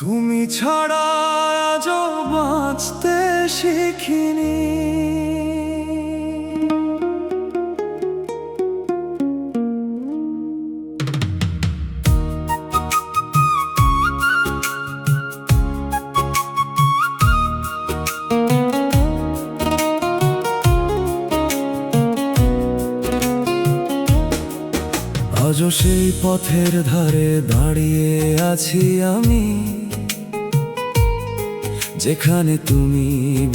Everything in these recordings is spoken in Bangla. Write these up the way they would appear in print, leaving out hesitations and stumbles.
তুমি ছাড়া আজও বাঁচতে শিখিনি। আজও সেই পথের ধারে দাঁড়িয়ে আছি আমি, যেখানে তুমি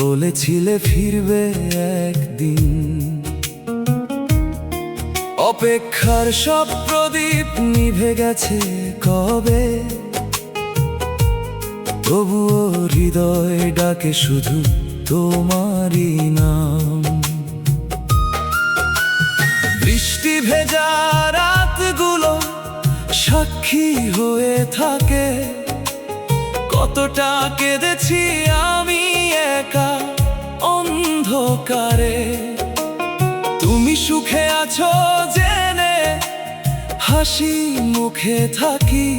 বলেছিলে ফিরবে একদিন। অপেক্ষার সব প্রদীপ নিভে গেছে কবে, তবুও হৃদয় ডাকে শুধু তোমারই নাম। বৃষ্টি ভেজা রাতগুলো সাক্ষী হয়ে থাকে, কতটা কেঁদেছি আমি একা অন্ধকারে। তুমি সুখে আছো জেনে হাসি মুখে থাকি,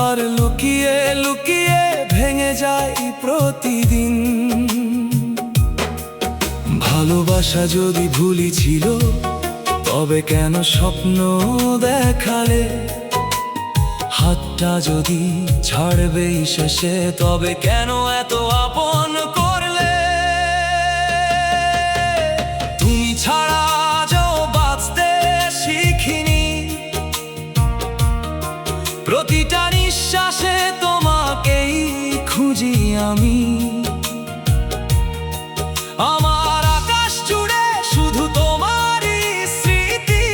আর লুকিয়ে লুকিয়ে ভেঙে যায় প্রতিদিন। ভালোবাসা যদি ভুলই ছিল, তবে কেন স্বপ্ন দেখালে? হাতটা যদি ছাড়বেই শেষে, তবে কেন এত আপন করলে? তুমি ছাড়া আজও বাঁচতে শিখিনি, প্রতিটা নিঃশ্বাসে তোমাকেই খুঁজি আমি। আমার আকাশ জুড়ে শুধু তোমারই স্মৃতি,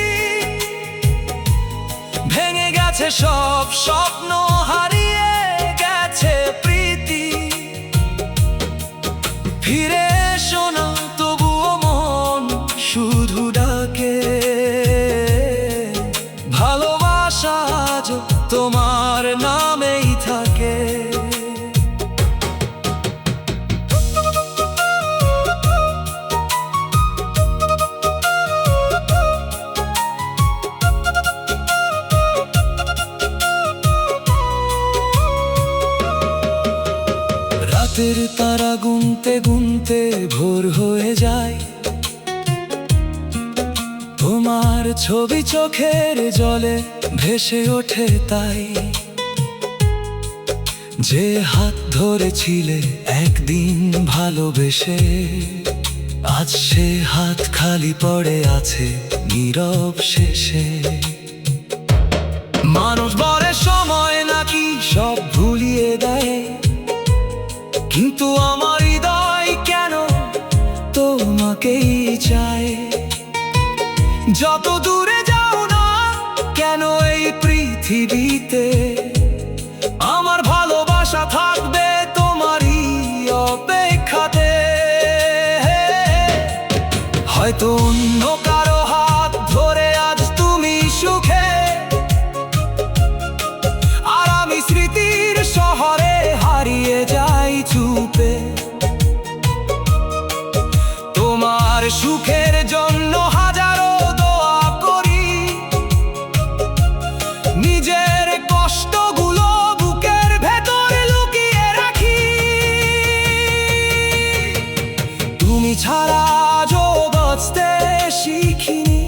ভেঙে গেছে সব স্বপ্ন, হারিয়ে গেছে প্রীতি। ফিরে এসো না তবুও মন শুধু ডাকে, ভালোবাসা আজও তোমার নামেই থাকে। রাতের তারা গুনতে গুনতে ভোর হয়ে যায়, তোমার ছবি চোখের জলে ভেসে ওঠে তাই। যে হাত ধরেছিলে একদিন ভালোবেসে, আজ সে হাত খালি পড়ে আছে নীরব শেষে। মানুষ বলে সময় নাকি সব ভুলিয়ে দেয়, কিন্তু আমার হৃদয় কেন তোমাকেই চায়। যত দূরে যাও না কেন এই পৃথিবীতে, আমার ভালোবাসা থাকবে তোমারই অপেক্ষাতে। হয়তো অন্য কারো হাত ধরে আজ তুমি সুখে, আর আমি স্মৃতির শহরে হারিয়ে যাই চুপে। তোমার সুখের জন্য হাজারো দোয়া করি, নিজের কষ্টগুলো বুকের ভেতর লুকিয়ে রাখি। তুমি ছাড়া আজও বাঁচতে শিখিনি,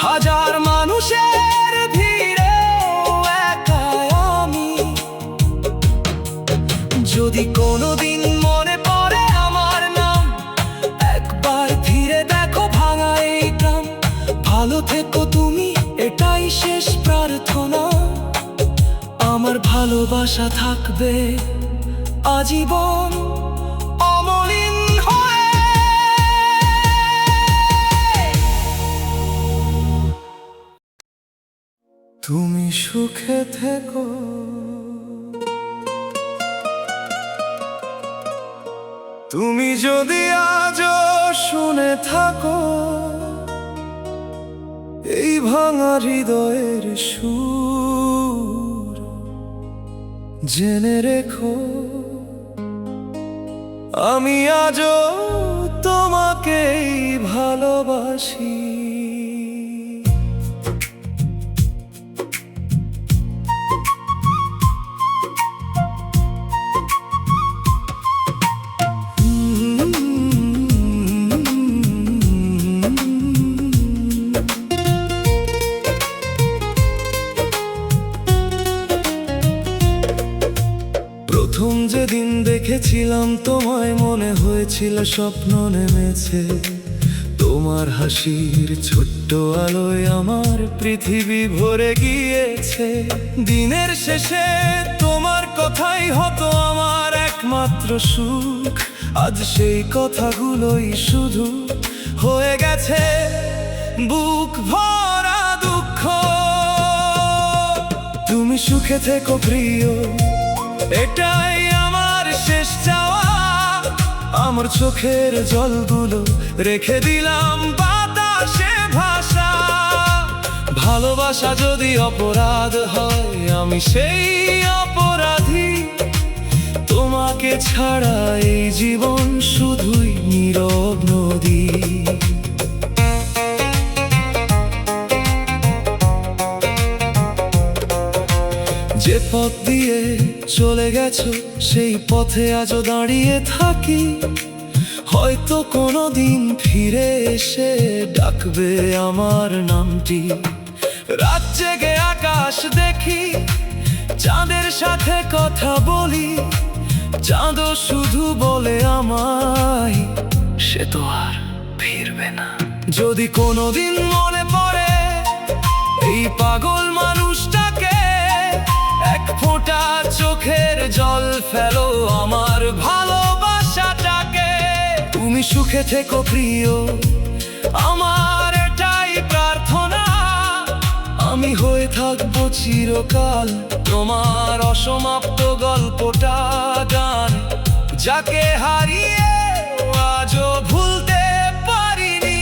হাজার মানুষের ভিড়েও একা আমি। যদি কোনোদিন মনে পড়ে আমার নাম, একবার ফিরে দেখো ভাঙা এই গ্রাম। ভালো থেকো তুমি, এটাই শেষ প্রার্থনা। আমার ভালোবাসা থাকবে আজীবন অমলিন হয়ে। তুমি সুখে থেকো, তুমি যদি আজও শুনে থাকো এই ভাঙা হৃদয়ের সুর, জেনে রেখো আমি আজও তোমাকেই ভালোবাসি। দেখেছিলাম তোমায়, মনে হয়েছিল স্বপ্ন নেমেছে। তোমার হাসির ছোট্ট আলোয় আমার পৃথিবী ভরে গিয়েছে। দিনের শেষে তোমার কথাই হতো আমার একমাত্র সুখ। আজ সেই কথাগুলোই শুধু হয়ে গেছে বুক ভরা দুঃখ। তুমি সুখে থেকো প্রিয়, এটাই আমার শেষ চাওয়া। আমার চোখের জলগুলো রেখে দিলাম বাতাসে ভাষা। ভালোবাসা যদি অপরাধ হয়, আমি সেই অপরাধী। তোমাকে ছাড়া এই জীবন শুধুই নীরব নদী। যে পথ দিয়ে চলে গেছো, সেই পথে আজও দাঁড়িয়ে থাকি। হয়তো কোনোদিন ফিরে এসে ডাকবে আমার নামটি। রাত জেগে আকাশ দেখি, চাঁদের সাথে কথা বলি। চাঁদও শুধু বলে আমায়, সে তো আর ফিরবে না। যদি কোনোদিন মনে পড়ে এই পাগল মানুষটাকে, এক ফোঁটা চোখের জল ফেলো আমার ভালোবাসাটাকে। তুমি সুখে থেকো প্রিয়, আমার এটাই প্রার্থনা। আমি হয়ে থাকবো চিরকাল তোমার অসমাপ্ত গল্পটা গান, যাকে হারিয়ে আজও ভুলতে পারিনি।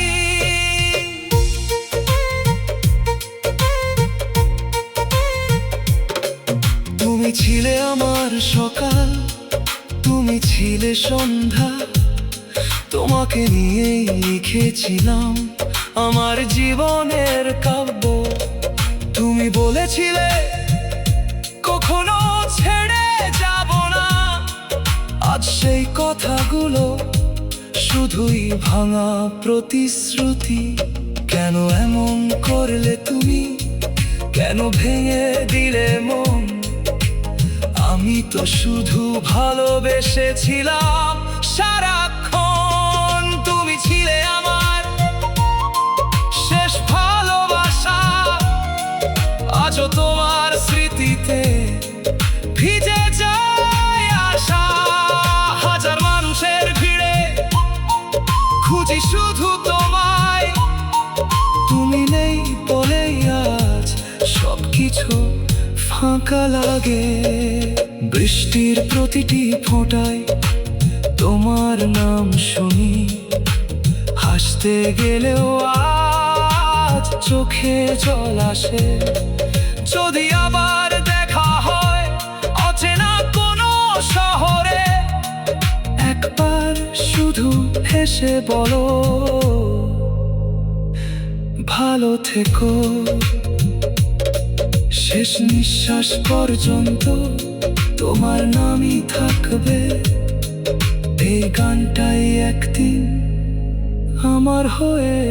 তুমি ছিলে আমার সকাল, তুমি ছিলে সন্ধ্যা। তোমাকে নিয়েই লিখেছিলাম আমার জীবনের কাব্য। তুমি বলেছিলে কখনো ছেড়ে যাব না। আজ সেই কথাগুলো শুধুই ভাঙা প্রতিশ্রুতি। কেন এমন করলে তুমি, কেন ভেঙে দিলে মন? আমি তো শুধু ভালোবেসেছিলাম সারাক্ষণ। তুমি ছিলে আমার শেষ ভালোবাসা। আজও তোমার স্মৃতিতে ভিজে যায় আশা। হাজার মানুষের ভিড়ে খুঁজি শুধু তোমায়। তুমি নেই বলেই আজ সবকিছু ফাঁকা লাগে। বৃষ্টির প্রতিটি ফোঁটায় তোমার নাম শুনি। হাসতে গেলেও আজ চোখে জল আসে। যদি আবার দেখা হয় অচেনা কোনো শহরে, একবার শুধু হেসে বলো ভালো থেকো। শেষ নিঃশ্বাস পর্যন্ত তোমার নামই থাকবে। এই গানটাই একদিন আমার হয়ে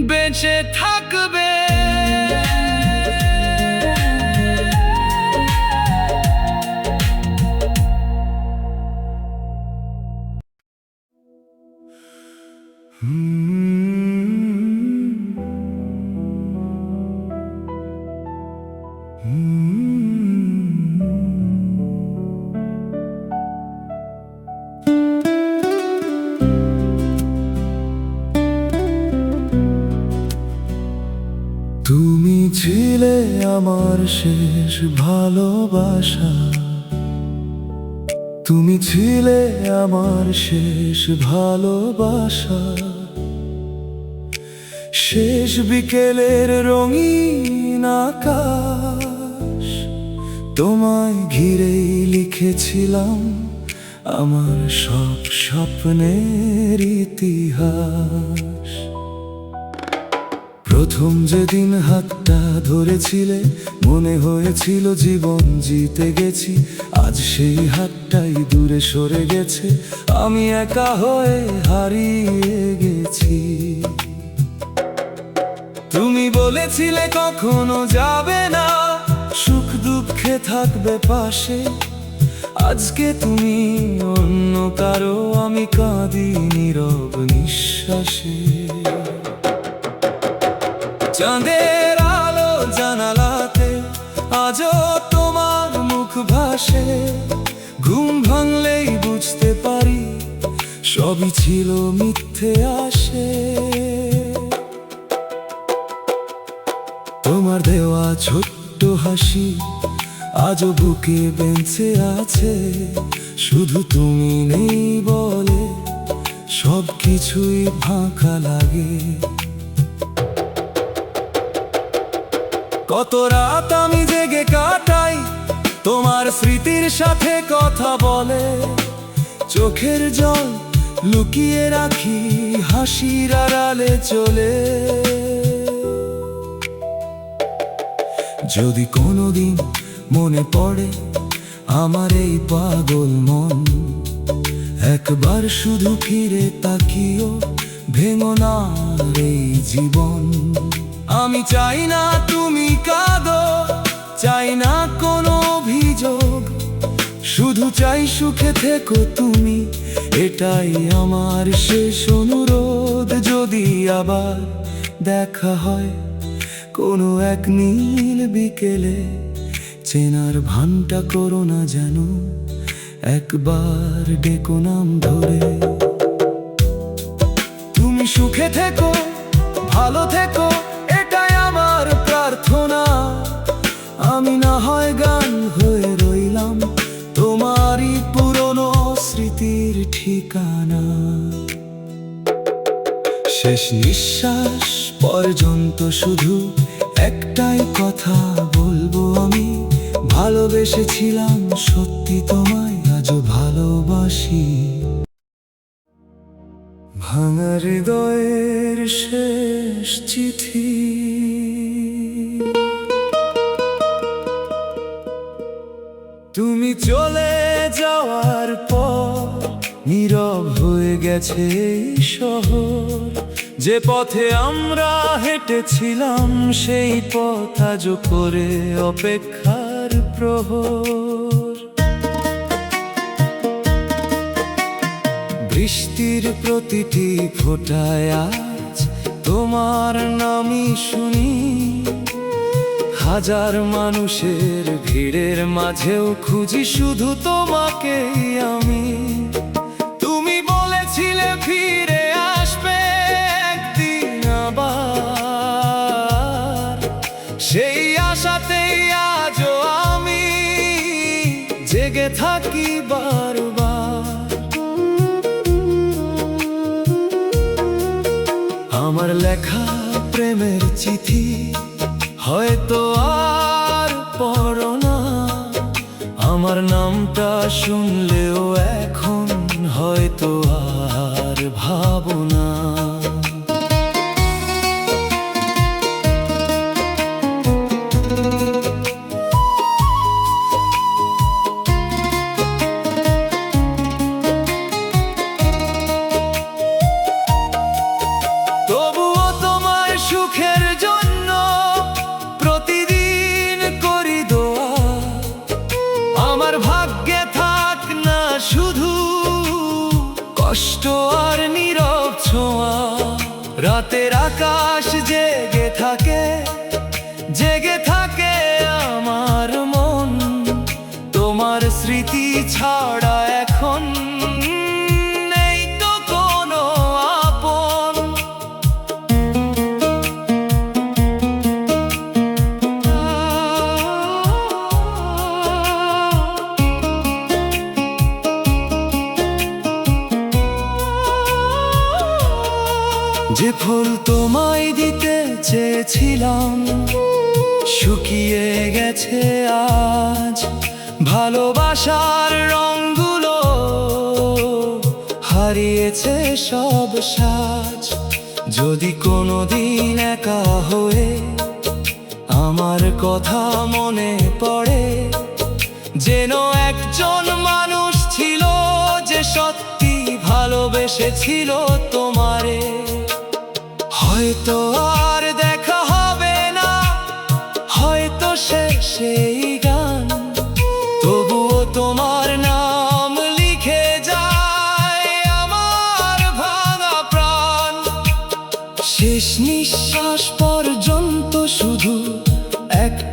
বেঁচে থাকবে। তুমি ছিলে আমার শেষ ভালোবাসা। তুমি ছিলে আমার শেষ ভালোবাসা। শেষ বিকেলের রঙিন আকাশ, তোমায় ঘিরেই লিখেছিলাম আমার সব স্বপ্নের ইতিহাস। প্রথম যেদিন হাতটা ধরেছিলে, মনে হয়েছিল জীবন জিতে গেছি। আজ সেই হাতটাই দূরে সরে গেছে, আমি একা হয়ে হারিয়ে গেছি। তুমি বলেছিলে কখনো যাবে না, সুখ দুঃখে থাকবে পাশে। আজকে তুমি অন্য কারো, আমি কাঁদি নীরব নিঃশ্বাসে। চাঁদের আলো জানালাতে আজও তোমার মুখ ভাসে। ঘুম ভাঙলেই বুঝতে পারি সবই ছিল মিথ্যে আসে। তোমার দেওয়া ছোট্ট হাসি আজও বুকে বেঁচে আছে। শুধু তুমি নেই বলে সব কিছুই ফাঁকা লাগে। কত রাত আমি জেগে কাটাই তোমার স্মৃতির সাথে কথা বলে। চোখের জল লুকিয়ে রাখি হাসির আড়ালে চলে। যদি কোনোদিন মনে পড়ে আমার এই পাগল মন, একবার শুধু ফিরে তাকিও, ভেঙো না এই জীবন। আমি চাই না তুমি কাঁদো, চাই না কোনো অভিযোগ, শুধু চাই সুখে থেকো তুমি, এটাই আমার শেষ অনুরোধ। যদি আবার দেখা হয় কোনো এক নীল বিকেলে, চেনার ভানটা করো না যেন, একবার ডেকো নাম ধরে। তুমি সুখে থেকো, ভালো থেকো, এটাই আমার প্রার্থনা। আমি না হয় গান হয়ে রইলাম তোমারই পুরনো স্মৃতির ঠিকানা। শেষ নিঃশ্বাস পর্যন্ত শুধু একটাই কথা বলবো আমি, ভালোবেসেছিলাম সত্যি তোমায়, আজও ভালোবাসি। ভাঙা হৃদয়ের শেষ চিঠি, তুমি চলে যাওয়ার পর নীরব হয়ে গেছে এই শহর। যে পথে আমরা হেঁটেছিলাম সেই পথ আজও করে অপেক্ষার প্রহর। বৃষ্টির প্রতিটি ফোঁটায় আজ তোমার নামই শুনি। হাজার মানুষের ভিড়ের মাঝেও খুঁজি শুধু তোমাকেই আমি। তুমি বলেছিলে ফিরে আসবে একদিন আবার, সেই আশাতেই আজও আমি জেগে থাকি বারবার। আমার লেখা প্রেমের চিঠি হয়তো আর পড়ো না, আমার নামটা শুনলেও এখন হয়তো আর ভাবো না। তবুও তোমার সুখের জন্য প্রতিদিন করি দোয়া। আমার ভাগ্যে থাক না শুধু কষ্ট আর নীরব ছোঁয়া। রাতের আকাশ জেগে থাকে, জেগে থাকে আমার মন। তোমার স্মৃতি ছাড়া এখন নেই তো কোনো আপন। যে ফুল তোমায় দিতে চেয়েছিলাম শুকিয়ে গেছে আজ। ভালোবাসার রঙগুলো হারিয়েছে সব সাজ। যদি কোনোদিন একা হয়ে আমার কথা মনে পড়ে, যেন একজন মানুষ ছিল যে সত্যি ভালোবেসেছিল তোমারে। হয়তো আর দেখা হবে না, হয়তো শেষ এই গান, তবুও তোমার নাম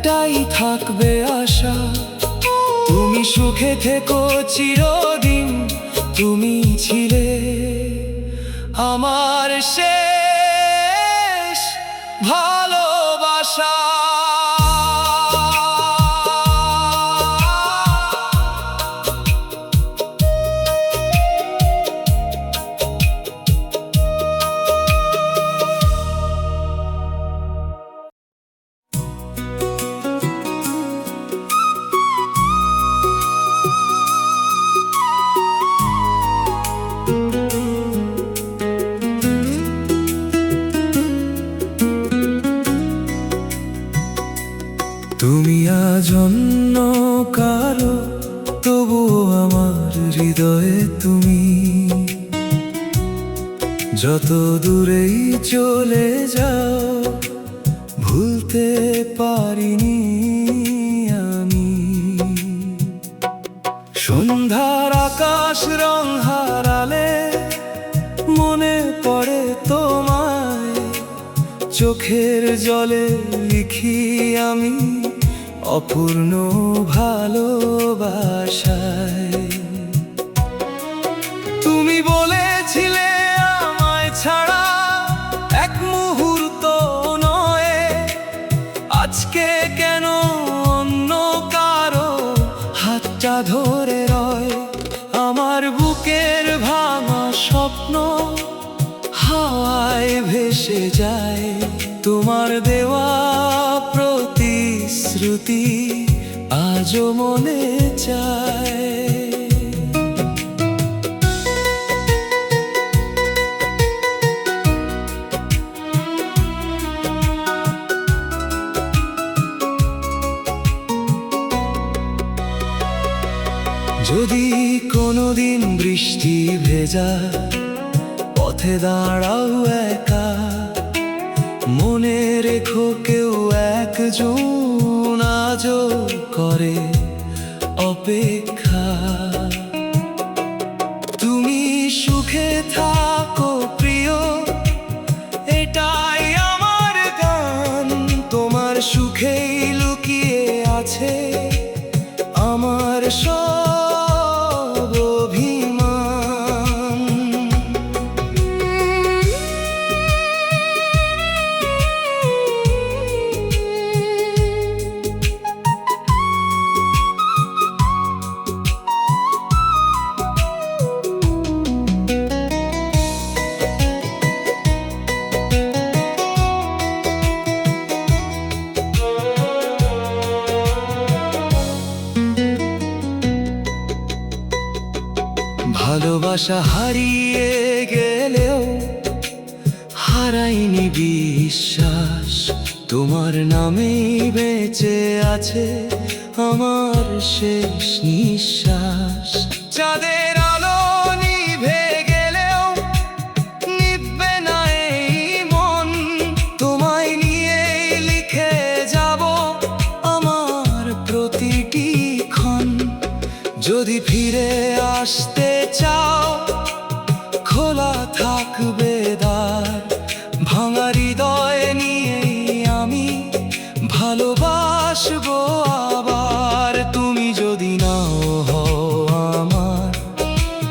একটাই থাকবে আশা, তুমি সুখে থেকো চিরদিন। তুমি ছিলে আমার শেষ ভালোবাসা। তুমি আজ অন্য কারো, তবুও আমার হৃদয়ে তুমি। যত দূরেই চলে যাও, ভুলতে পারিনি আমি। সন্ধ্যার আকাশ রং হারালে মনে পড়ে তোমায়, চোখের জলে লিখি আমি অপূর্ণ ভালোবাসায়। তুমি বলেছিলে আমায় ছাড়া এক মুহূর্ত নয়, আজকে কেন অন্য কারো হাতটা ধরে রয়। আমার বুকের ভাঙা স্বপ্ন হাওয়ায় ভেসে যায়, তোমার দেওয়া প্রতিশ্রুতি আজও মনে চায়। যদি কোনোদিন বৃষ্টি ভেজা পথে দাঁড়াও একা, মনে রেখো কেউ একজন আজও করে অপেক্ষা। তুমি সুখে থাকো প্রিয়, এটাই আমার গান। তোমার সুখেই লুকিয়ে আছে আমার সব অভিমান। ভালোবাসা হারিয়ে গেলেও হারাইনি বিশ্বাস, তোমার নামেই বেঁচে আছে আমার শেষ নিঃশ্বাস। চাঁদের আলো নিভে গেলেও নিভবে না এই মন, তোমায় নিয়েই লিখে যাব আমার প্রতিটি ক্ষণ। যদি ফিরে আসতে চাও, খোলা থাকবে দ্বার, ভাঙা হৃদয় নিয়েই আমি ভালোবাসবো আবার। তুমি যদি নাও হও আমার,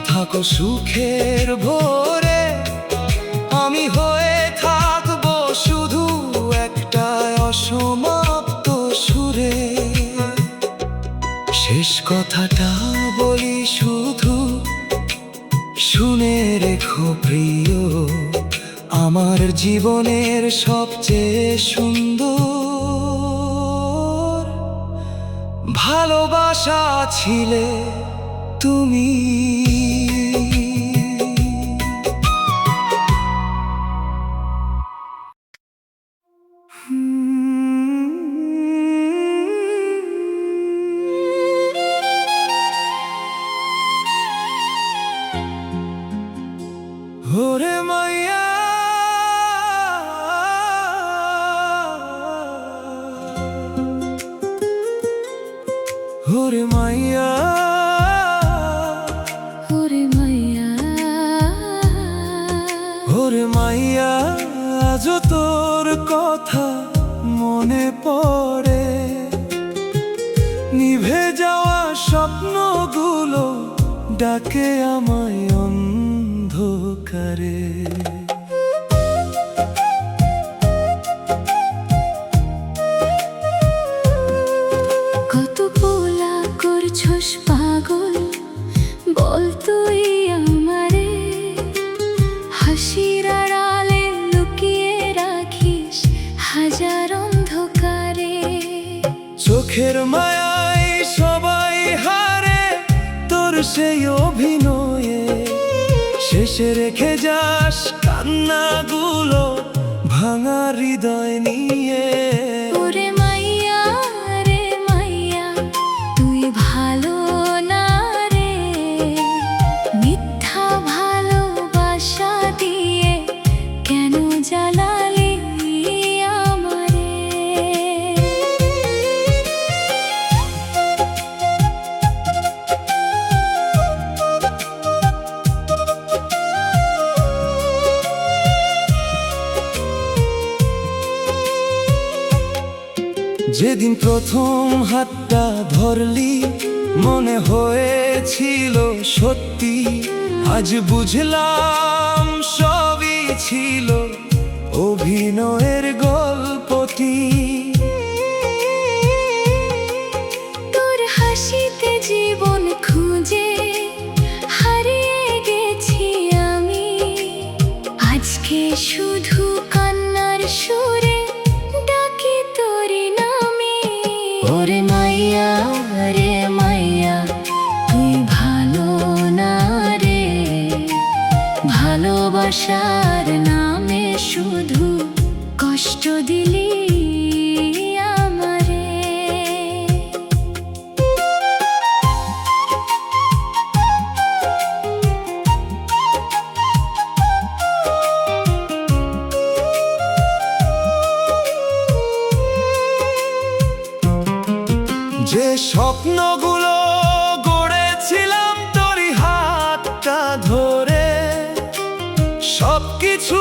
থাকো সুখের ভোরে, আমি হয়ে থাকবো শুধু একটা অসমাপ্ত সুরে। শেষ কথাটা বলি শুধু, শুনে রেখো প্রিয়, আমার জীবনের সবচেয়ে সুন্দর ভালোবাসা ছিলে তুমি। ওরে মাইয়া, ওরে মাইয়া, ওরে মাইয়া, ওরে মাইয়া, আজ তোর কথা মনে পড়ে। ডাকে আমায় অন্ধকারে। কত পোলা করছস পাগল, বল তুই আমারে। হাসির আড়ালে লুকিয়ে রাখিস হাজার অন্ধকারে। চোখের মায়ায় সবাই হারে তোর সেই অভিনয়ে, শেষে রেখে যাস কান্নাগুলো ভাঙা হৃদয় নিয়ে। ওরে মাইয়া রে মাইয়া, তুই ভালো না রে। মিথ্যা ভালোবাসা দিয়ে কেন জ্বালালি আমারে। যেদিন প্রথম হাতটা ধরলি মনে হয়েছিল সত্যি, আজ বুঝলাম সবই ছিল অভিনয়ের গল্পটি। তোর হাসিতে জীবন খুঁজে হারিয়ে গেছি আমি, আজকে শুধু কান্নার সুরে ডাকি তোরি নামে। ওরে মাইয়া রে মাইয়া, তুই ভালো না রে। ভালোবাসার নামে শুধু কষ্ট দিলি আমারে। যে স্বপ্নগুলো গড়েছিলাম তোরই হাতটা ধরে, সবকিছু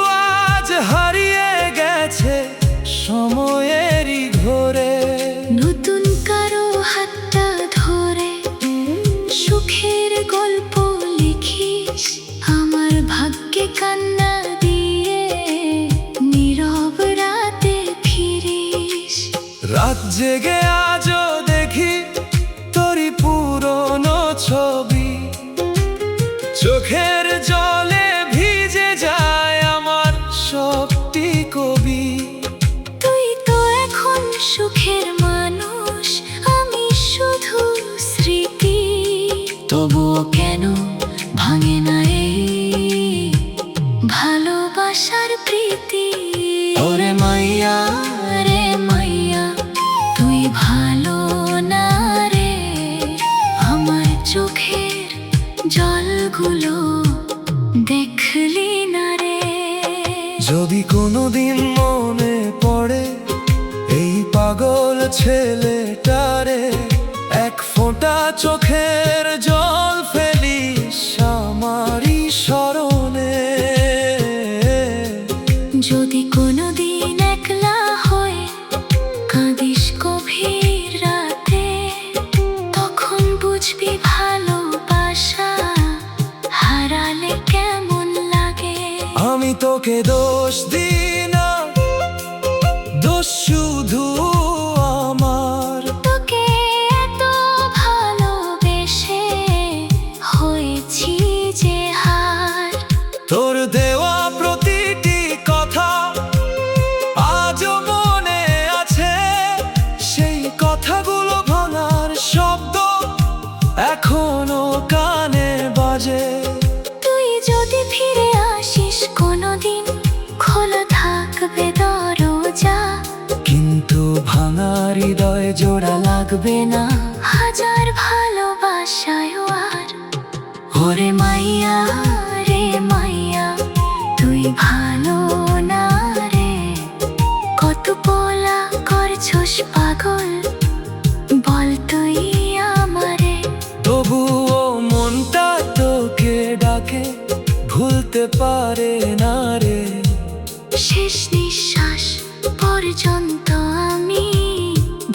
আজ হারিয়ে গেছে সময়েরই ঘোরে। নতুন কারো হাতটা ধরে সুখের গল্প লিখিস, আমার ভাগ্যে কান্না দিয়ে নীরব রাতে ফিরিস। রাত জেগে আজও দেখি তোরই পুরনো ছবি, চোখের জলে ভিজে যায় আমার সবটি কবি। তুই তো এখন সুখের মানুষ, আমি শুধু স্মৃতি। তবুও কেন ভাঙে না এই ভালোবাসার প্রীতি। ওরে মাইয়া রে মাইয়া, তুই ভালো না রে। আমার চোখের জলগুলো দেখলি না রে। যদি কোনোদিন মনে পড়ে এই পাগল ছেলেটারে, এক ফোঁটা চোখের জল ফেলিস আমারই স্মরণে। যদি কোনোদিন একলা হয়ে কাঁদিস গভীর রাতে, তখন বুঝবি ভালোবাসা হারালে কেমন লাগে। আমি তোকে দোষ দিই না, দোষ শুধু আমার। তোকে এত ভালোবেসে হয়েছি যে হার। তোর দেওয়া প্রতিটি কথা আজও মনে আছে, সেই কথাগুলো ভাঙার শব্দ এখনো কানে বাজে। তুই যদি ফিরে আসিস কোনোদিন, খোলা থাকবে দরজা। কিন্তু ভাঙা হৃদয় জোড়া লাগবে না হাজার ভালোবাসায় আর। ওরে মাইয়া রে মাইয়া, তুই ভালো না রে। কত পোলা করছস পাগল, বল তুই আমারে। তবুও মনটা তোকে ডাকে, ভুলতে পারে না রে। শেষ নিঃশ্বাস পর্যন্ত আমি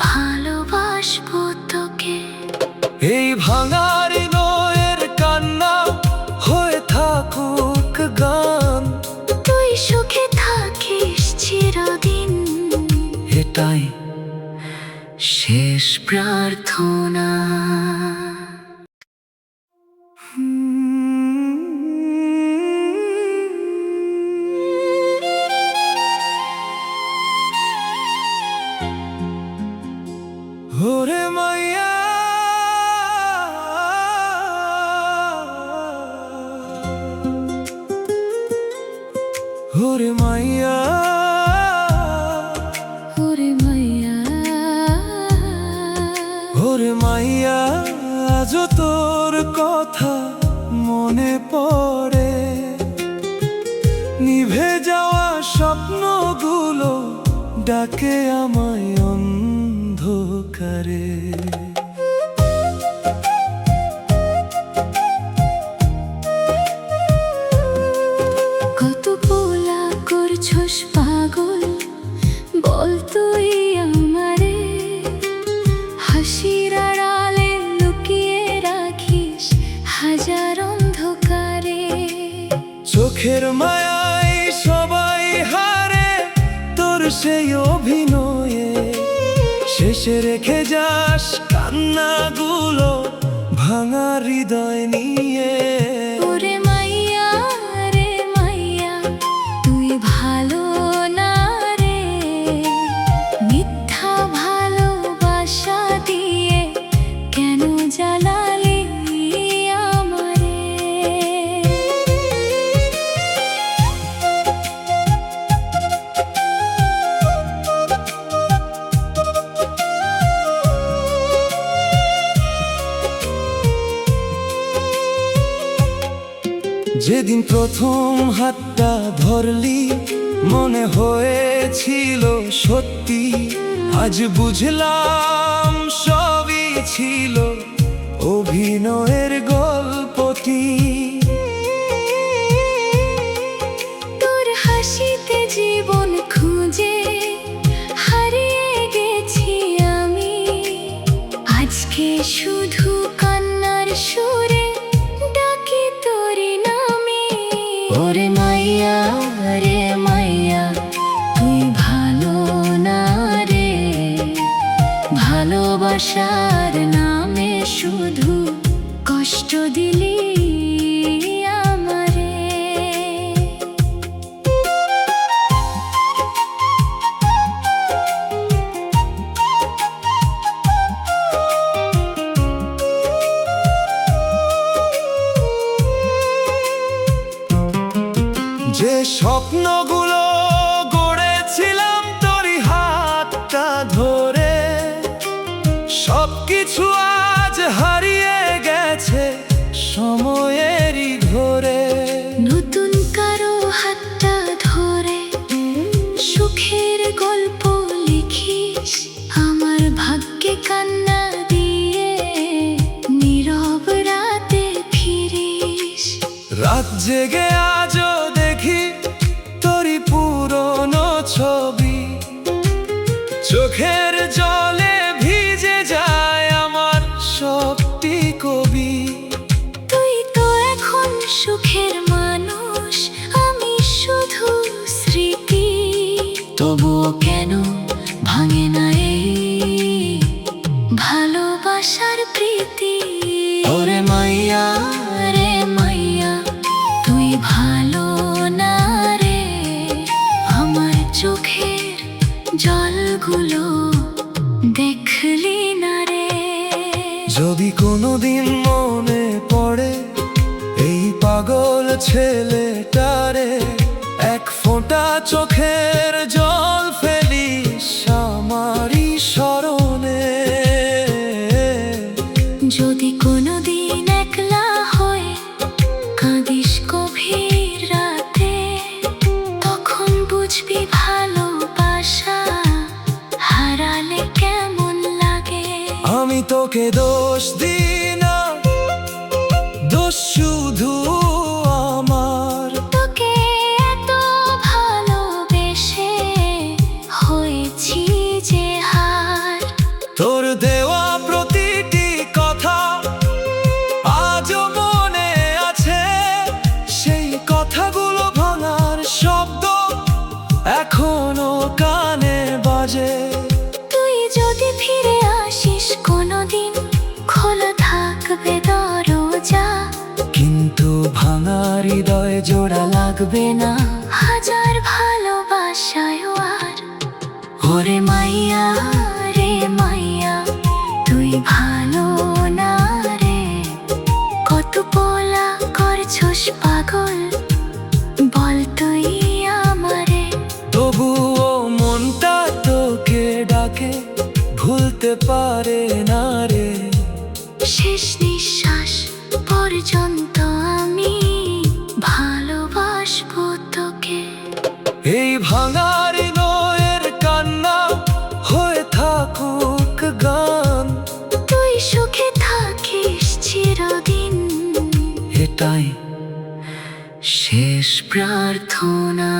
ভালোবাসবো তোকে। এই ভাঙা হৃদয়ের কান্না তাই শেষ প্রার্থনা। ওরে মাইয়া ওরে মাইয়া ওরে মাইয়া ওরে মাইয়া আজ তোর কথা মনে পড়ে, নিভে যাওয়া স্বপ্নগুলো ডাকে আমায় অন্ধকারে। কত পোলা করছস পাগল বল তুই আমারে, হাসির আড়ালে লুকিয়ে রাখিস হাজার অন্ধকারে। চোখের মায়ায় সবাই হারে তোর সেই অভিনয়ে, শেষে রেখে যাস কান্নাগুলো ভাঙা হৃদয় নিয়ে। ওরে মাইয়া রে মাইয়া তুই ভালো না রে, মিথ্যা ভালোবাসা দিয়ে কেন জ্বালালি আমারে। যেদিন প্রথম হাতটা ধরলি মনে হয়েছিল সত্যি, আজ বুঝলাম সবই ছিল অভিনয়ের গল্পটি। তোর হাসিতে জীবন খুঁজে হারিয়ে গেছি আমি, আজকে শুধু কান্নার সুরে ডাকি তোরি নামে। ওরে মাইয়া রে মাইয়া তুই ভালো না রে, ভালোবাসার নামে শুধু কষ্ট দিলি আমারে। যে স্বপ্নগুলো গড়েছিলাম তোরই হাতটা ধরে, সবকিছু আজ হারিয়ে গেছে সময়েরই ঘোরে। নতুন কারো হাতটা ধরে সুখের গল্প লিখিস, আমার ভাগ্যে কান্না দিয়ে নীরব রাতে ফিরিস। রাত জেগে আজও দেখি তোরই পুরনো ছবি, চোখের জলে ভিজে যায় আমার সবটি কবি। তুই তো এখন সুখের মানুষ, আমি শুধু স্মৃতি। তবুও কেন ভাঙে না এই ভালোবাসার প্রীতি। ওরে মাইয়া রে মাইয়া তুই ভালো না রে, আমার চোখের জলগুলো দেখলি না রে। যদি কোনোদিন মনে পড়ে এই পাগল ছেলেটারে, এক ফোঁটা চোখের জল ফেলিস আমারই স্মরণে। যদি কোনোদিন একলা হয়ে কাঁদিস গভীর রাতে, তখন বুঝবি ভালোবাসা হারালে কেমন লাগে। আমি তোকে দোষ দিই না, দোষ শুধু আমার। তোকে এত ভালোবেসে হয়েছি যে হার, তোর দেওয়া প্রতিটি কথা আজও মনে আছে, সেই কথাগুলো ভাঙার শব্দ এখনো কানে বাজে। হৃদয় জোড়া লাগবে না হাজার ভালোবাসায় আর ওরে মাইয়া রে মাইয়া তুই ভালো না রে কত পোলা করছস পাগল বল তুই আমারে তবুও মনটা তোকে ডাকে ভুলতে পারে না রে শেষ নিঃশ্বাস পর্যন্ত আমি ভালোবাসবো তোকে এই ভাঙার নয়ের কান্না হয়ে থাকুক গান তুই সুখে থাকিস চিরদিন এটাই শেষ প্রার্থনা।